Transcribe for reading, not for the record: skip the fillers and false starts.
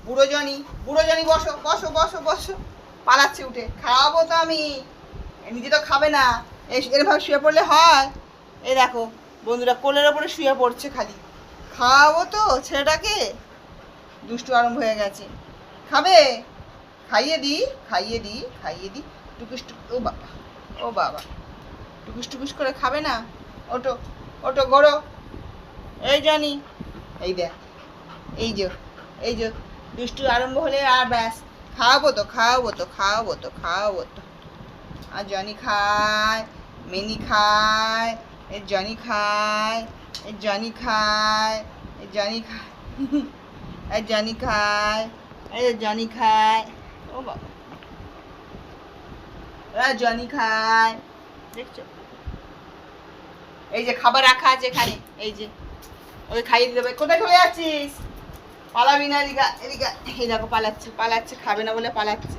বুড়ো জনি, বুড়ো জনি বসো বসো বসো বসো। পালাচ্ছে উঠে। খাওয়াবো তো আমি। নিজে তো খাবে না। এরভাবে শুয়ে পড়লে হয়? এই দেখো বন্ধুরা, কোলের ওপরে শুয়ে পড়ছে খালি। খাওয়াবো তো ছেলেটাকে। দুষ্টু আরম্ভ হয়ে গেছে। খাবে? খাইয়ে দিই, খাইয়ে দিই, খাইয়ে দিই। টুকুস টুকুস, ও বাবা, ও বাবা, টুকুস টুকুস করে খাবে না। ওটো, ওটো গড়ো। এই জানি, এই দেখ, এই যে, এই যে, দুষ্টু আরম্ভ হলে আর ব্যাস। খাওয়াবো তো, খাওয়াবো তো, খাওয়াবো তো, খাওয়াবো তো। আর জনি খায়, মিনি খায়, এই জনি খায়, এই জনি খায়, এই জনি খায়, এই জনি খায়, এই জনি খায়। ও বাবা, জনি খায়। দেখছো? এই যে খাবার রাখা আছে এখানে, এই যে ওকে খাইয়ে দিতে হবে। কোথায় চলে যাচ্ছিস? পালাবি না, এদিকে এদিকে। এই দেখো পালাচ্ছে, পালাচ্ছে, খাবে না বলে পালাচ্ছে।